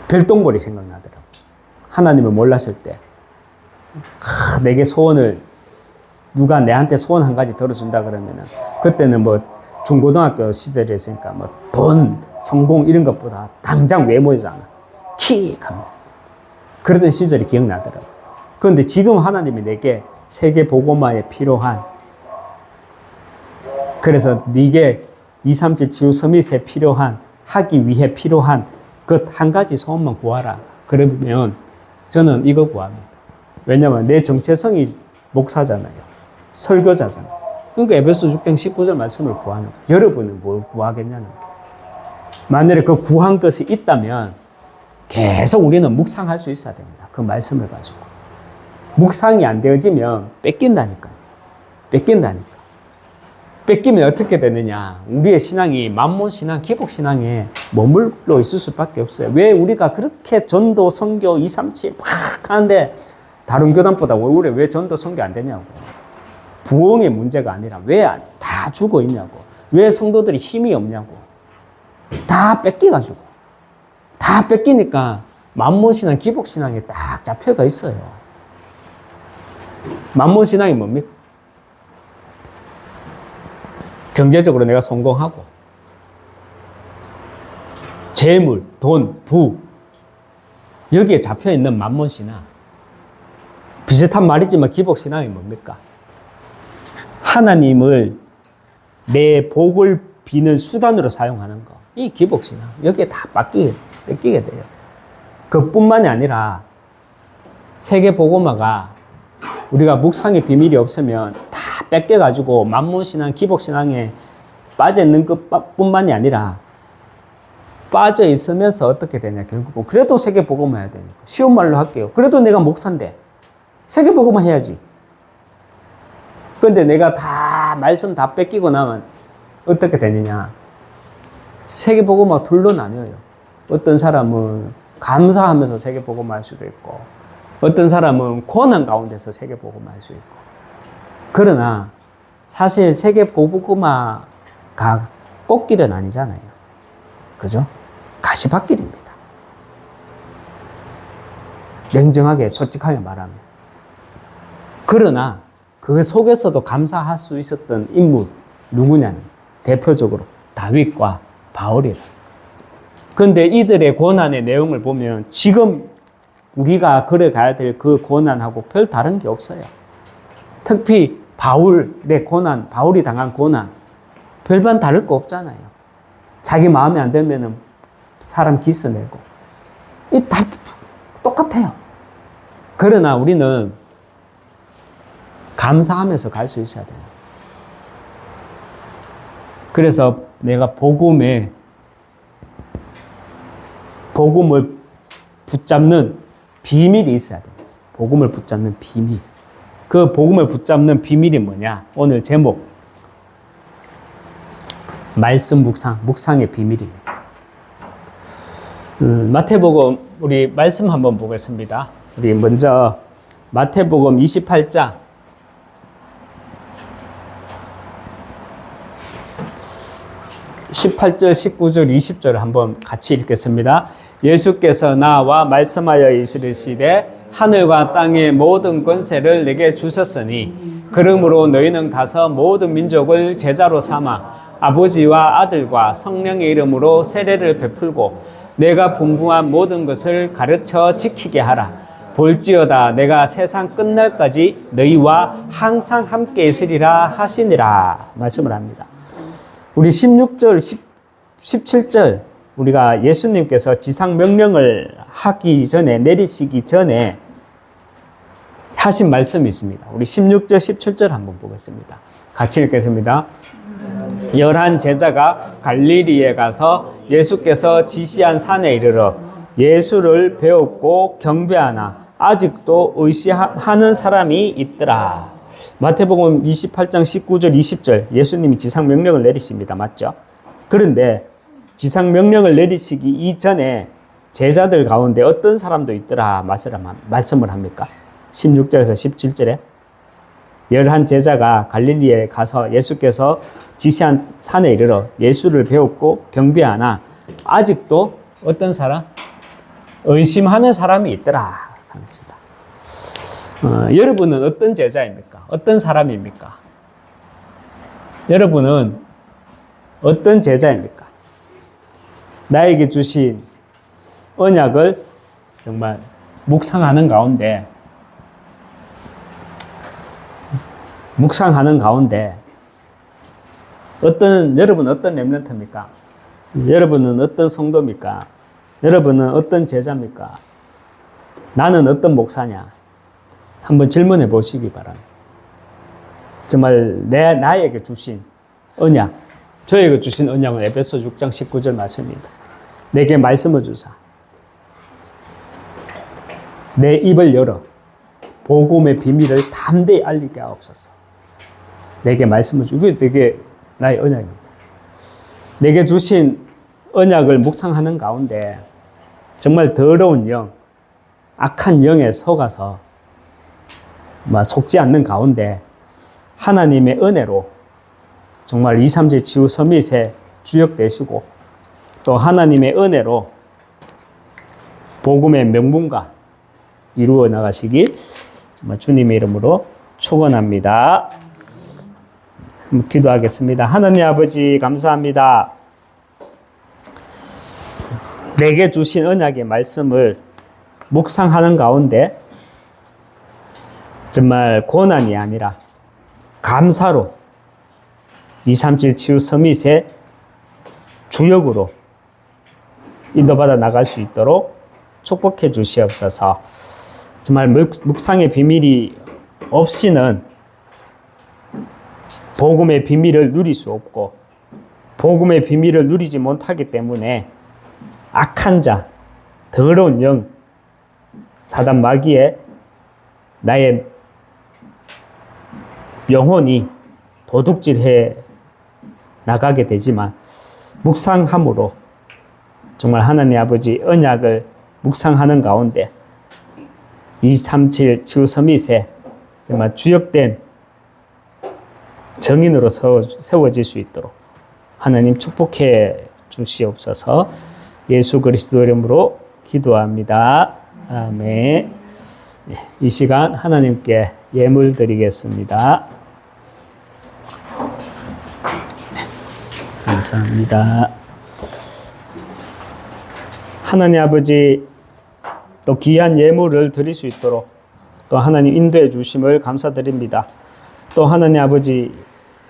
별똥벌이 생각나더라고. 하나님을 몰랐을 때 내게 소원을, 누가 내한테 소원 한 가지 들어준다 그러면은, 그때는 뭐 중고등학교 시절이었으니까 뭐 돈, 성공 이런 것보다 당장 외모잖아. 킥 하면서. 그러던 시절이 기억나더라고. 그런데 지금 하나님이 내게 세계 복음화에 필요한, 그래서 네게 237 치유 서밋에 필요한, 하기 위해 필요한 것 한 가지 소원만 구하라. 그러면 저는 이거 구합니다. 왜냐하면 내 정체성이 목사잖아요. 설교자잖아요. 그러니까 에베소 6장 19절 말씀을 구하는 거예요. 여러분은 뭘 구하겠냐는 거예요. 만약에 그 구한 것이 있다면 계속 우리는 묵상할 수 있어야 됩니다. 그 말씀을 가지고. 묵상이 안 되어지면 뺏긴다니까요. 뺏긴다니까. 뺏기면 어떻게 되느냐. 우리의 신앙이 만몬신앙, 기복신앙에 머물러 있을 수밖에 없어요. 왜 우리가 그렇게 전도, 선교, 237 막 하는데 다른 교단보다 왜 전도, 선교 안 되냐고. 부흥의 문제가 아니라 왜 다 죽어 있냐고. 왜 성도들이 힘이 없냐고. 다 뺏기가지고. 다 뺏기니까 만몬신앙, 기복신앙에 딱 잡혀가 있어요. 만몬신앙이 뭡니까? 경제적으로 내가 성공하고 재물, 돈, 부 여기에 잡혀있는 만몬신앙. 비슷한 말이지만 기복신앙이 뭡니까? 하나님을 내 복을 비는 수단으로 사용하는 거. 이 기복신앙. 여기에 다 뺏기게 돼요. 그뿐만이 아니라 세계복음화가 우리가 묵상의 비밀이 없으면 다 뺏겨가지고 만몬신앙, 기복신앙에 빠져있는 것뿐만이 아니라 빠져 있으면서 어떻게 되냐. 결국은 그래도 세계복음화 해야 되니까. 쉬운 말로 할게요. 그래도 내가 목사인데 세계복음화 해야지. 근데 내가 다 말씀 다 뺏기고 나면 어떻게 되느냐. 세계복음화 둘로 나뉘어요. 어떤 사람은 감사하면서 세계복음화 할 수도 있고 어떤 사람은 고난 가운데서 세계복음화 할 수 있고. 그러나 사실 세계복음화가 꽃길은 아니잖아요. 그죠? 가시밭길입니다. 냉정하게 솔직하게 말하면. 그러나 그 속에서도 감사할 수 있었던 인물 누구냐는 대표적으로 다윗과 바울이라. 그런데 이들의 고난의 내용을 보면 지금 우리가 걸어가야 될 그 고난하고 별 다른 게 없어요. 특히 바울의 고난, 바울이 당한 고난 별반 다를 거 없잖아요. 자기 마음에 안 들면은 사람 기스내고 이 다 똑같아요. 그러나 우리는 감사하면서 갈 수 있어야 돼요. 그래서 내가 복음을 붙잡는 비밀이 있어야 돼요. 복음을 붙잡는 비밀. 그 복음을 붙잡는 비밀이 뭐냐? 오늘 제목 말씀 묵상, 묵상의 비밀입니다. 마태복음 우리 말씀 한번 보겠습니다. 우리 먼저 마태복음 28장 18절, 19절, 20절 한번 같이 읽겠습니다. 예수께서 나와 말씀하여 이르시되 하늘과 땅의 모든 권세를 내게 주셨으니 그러므로 너희는 가서 모든 민족을 제자로 삼아 아버지와 아들과 성령의 이름으로 세례를 베풀고 내가 분부한 모든 것을 가르쳐 지키게 하라. 볼지어다 내가 세상 끝날까지 너희와 항상 함께 있으리라 하시니라 말씀을 합니다. 우리 16절, 17절 우리가 예수님께서 지상 명령을 하기 전에 내리시기 전에 하신 말씀이 있습니다. 우리 16절, 17절 한번 보겠습니다. 같이 읽겠습니다. 11 제자가 갈릴리에 가서 예수께서 지시한 산에 이르러 예수를 배웠고 경배하나 아직도 의시하는 사람이 있더라. 마태복음 28장 19절 20절 예수님이 지상 명령을 내리십니다. 맞죠? 그런데 지상 명령을 내리시기 이전에 제자들 가운데 어떤 사람도 있더라 말씀을 합니까? 16절에서 17절에 11 제자가 갈릴리에 가서 예수께서 지시한 산에 이르러 예수를 배웠고 경배하나 아직도 어떤 사람? 의심하는 사람이 있더라 합니다. 여러분은 어떤 제자입니까? 어떤 사람입니까? 여러분은 어떤 제자입니까? 나에게 주신 언약을 정말 묵상하는 가운데 여러분 어떤 렘넌트입니까? 여러분은 어떤 성도입니까? 여러분은 어떤 제자입니까? 나는 어떤 목사냐? 한번 질문해 보시기 바랍니다. 정말 나에게 주신 언약, 저에게 주신 언약은 에베소 6장 19절 말씀입니다. 내게 말씀을 주사 내 입을 열어 복음의 비밀을 담대히 알리게 하옵소서. 내게 말씀을 주고, 이게 되게 나의 언약입니다. 내게 주신 언약을 묵상하는 가운데 정말 더러운 영, 악한 영에 속아서 속지 않는 가운데 하나님의 은혜로 정말 2, 3제 치유 서밋에 주역되시고, 또 하나님의 은혜로 복음의 명분과 이루어 나가시기 정말 주님의 이름으로 축원합니다. 기도하겠습니다. 하나님 아버지 감사합니다. 내게 주신 언약의 말씀을 묵상하는 가운데 정말 고난이 아니라 감사로 237 치유 서밋의 주역으로 인도받아 나갈 수 있도록 축복해 주시옵소서. 정말 묵상의 비밀이 없이는 복음의 비밀을 누릴 수 없고, 복음의 비밀을 누리지 못하기 때문에 악한 자, 더러운 영, 사단 마귀의 나의 영혼이 도둑질해 나가게 되지만, 묵상함으로 정말 하나님 아버지 언약을 묵상하는 가운데 237 치유 서밋에 정말 주역된 정인으로 세워질 수 있도록 하나님 축복해 주시옵소서. 예수 그리스도 이름으로 기도합니다. 아멘. 이 시간 하나님께 예물 드리겠습니다. 감사합니다. 하나님 아버지, 또 귀한 예물을 드릴 수 있도록 또 하나님 인도해 주심을 감사드립니다. 또 하나님 아버지,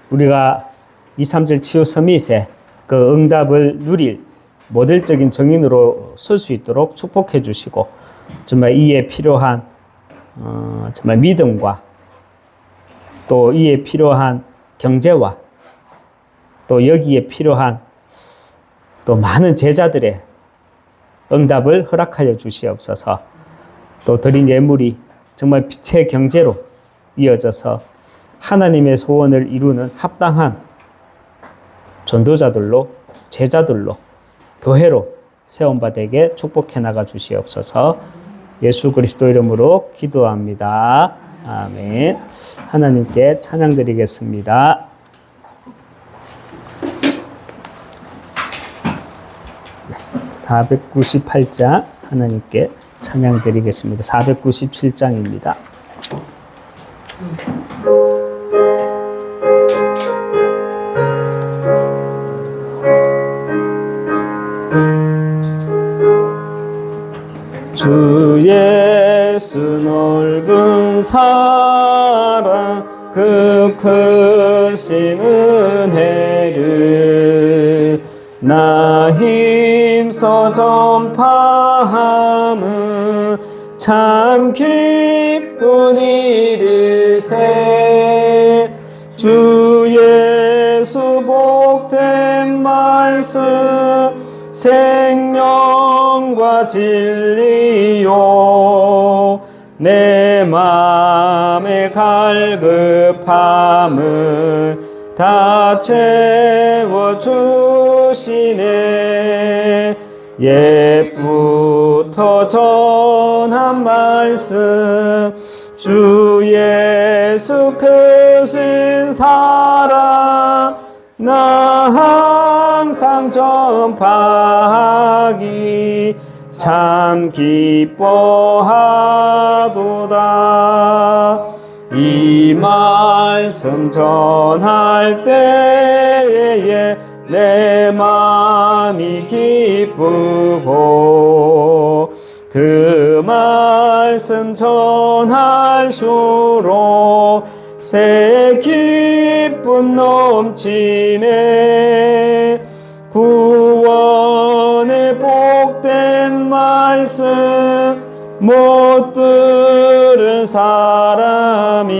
우리가 237 치유 서밋에 그 응답을 누릴 모델적인 정인으로 설 수 있도록 축복해 주시고, 정말 이에 필요한 정말 믿음과 또 이에 필요한 경제와 또 여기에 필요한 또 많은 제자들의 응답을 허락하여 주시옵소서. 또 드린 예물이 정말 빛의 경제로 이어져서 하나님의 소원을 이루는 합당한 전도자들로, 제자들로, 교회로 세움바 되게 축복해 나가 주시옵소서. 예수 그리스도 이름으로 기도합니다. 아멘. 하나님께 찬양 드리겠습니다. 네, 498장 하나님께 찬양 드리겠습니다. 497장입니다. 주 예수 넓은 사랑 그 크신 은혜를 나 힘써 전파함은 참 기쁜 일일세. 주 예수 복된 말씀 생명과 진리요 내 맘의 갈급함을 다 채워주시네. 옛부터 전한 말씀 주 예수 크신 사랑 나 항상 전파하기 참 기뻐하도다. 이 말씀 전할 때에 내 마음이 기쁘고 그 말씀 전할수록 새 기쁨 기쁨 넘치네. 구원의 복된 말씀 못 들은 사람이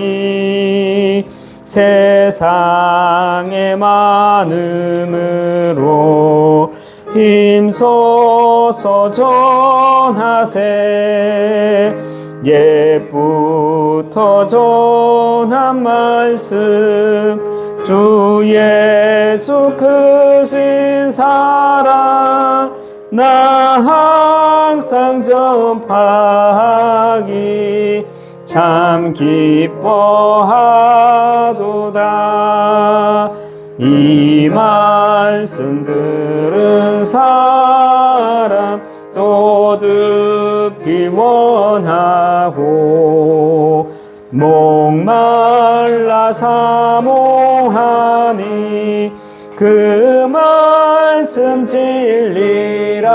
세상의 많음으로 힘써서 전하세. 옛부터 전한 말씀 주 예수 크신 사랑 나 항상 전파하기 참 기뻐하도다. 이 말씀 들은 사람 또 듣기 원하고 목말라 사모하니 그 말씀 진리라.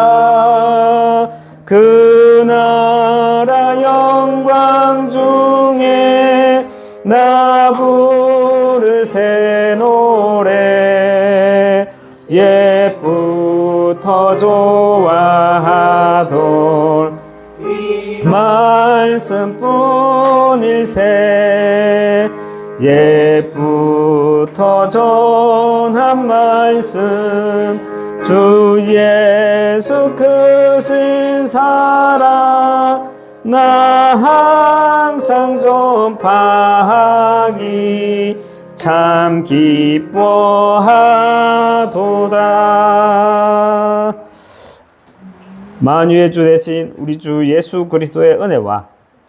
그 나라 영광 중에 나 부르세 노래. 옛부터 좋아하던 말씀뿐일세. 옛부터 전한 말씀 주 예수 크신 사랑 나 항상 전파하기 참 기뻐하도다. 만유의 주 대신 우리 주 예수 그리스도의 은혜와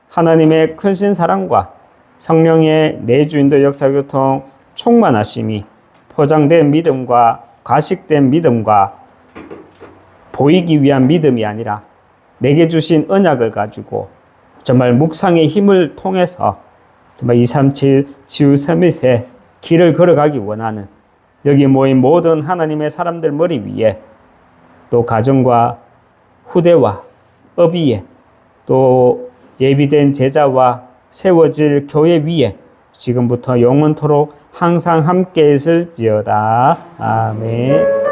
하나님의 크신 사랑과 성령의 내주인도 역사교통 충만하심이 포장된 믿음과 가식된 믿음과 보이기 위한 믿음이 아니라 내게 주신 언약을 가지고 정말 묵상의 힘을 통해서 정말 237 치유 서밋의 길을 걸어가기 원하는 여기 모인 모든 하나님의 사람들 머리 위에 또 가정과 후대와 업 위에 또 예비된 제자와 세워질 교회 위에 지금부터 영원토록 항상 함께 있을지어다. 아멘.